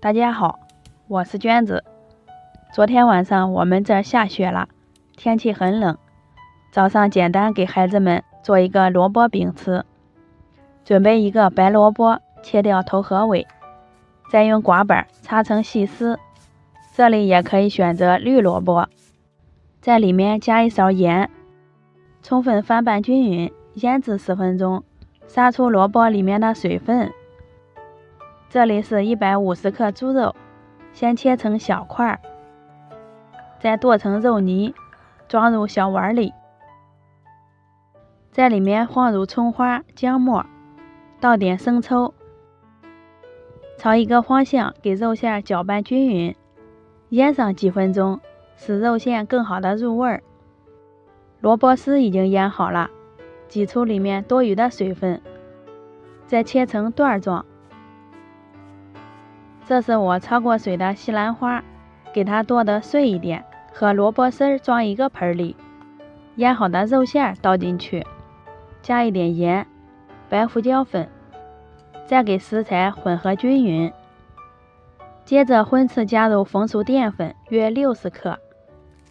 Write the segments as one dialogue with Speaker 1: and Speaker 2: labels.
Speaker 1: 大家好，我是娟子。昨天晚上我们这儿下雪了，天气很冷。早上简单给孩子们做一个萝卜饼吃。准备一个白萝卜，切掉头和尾，再用刮板擦成细丝。这里也可以选择绿萝卜。在里面加一勺盐，充分翻拌均匀，腌制10分钟，杀出萝卜里面的水分。这里是150克猪肉，先切成小块，再剁成肉泥，装入小碗里。在里面放入葱花、姜末，倒点生抽，炒一个方向，给肉馅搅拌均匀，腌上几分钟，使肉馅更好的入味儿。萝卜丝已经腌好了，挤出里面多余的水分，再切成段状。这是我焯过水的西兰花，给它剁得碎一点，和萝卜丝装一个盆里，腌好的肉馅倒进去，加一点盐、白胡椒粉，再给食材混合均匀。接着荤次加入红薯淀粉约60克，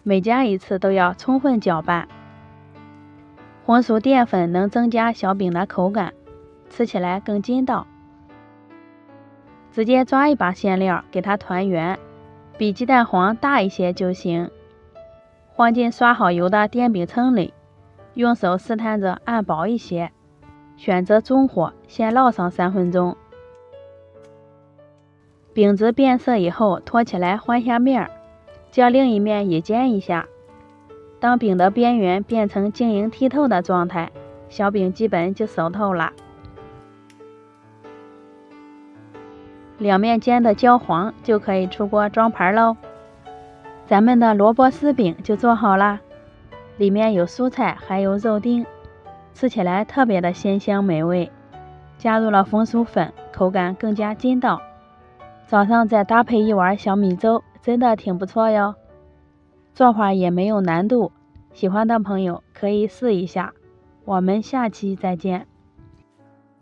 Speaker 1: 每加一次都要充分搅拌。红薯淀粉能增加小饼的口感，吃起来更筋道。直接抓一把馅料给它团圆，比鸡蛋黄大一些就行。放进刷好油的电饼铛里，用手试探着按薄一些，选择中火，先烙上3分钟。饼子变色以后，托起来换下面，将另一面也煎一下。当饼的边缘变成晶莹剔透的状态，小饼基本就熟透了。两面煎的焦黄，就可以出锅装盘喽。咱们的萝卜丝饼就做好啦，里面有蔬菜，还有肉丁，吃起来特别的鲜香美味。加入了红薯粉，口感更加筋道。早上再搭配一碗小米粥，真的挺不错哟。做法也没有难度，喜欢的朋友可以试一下。我们下期再见。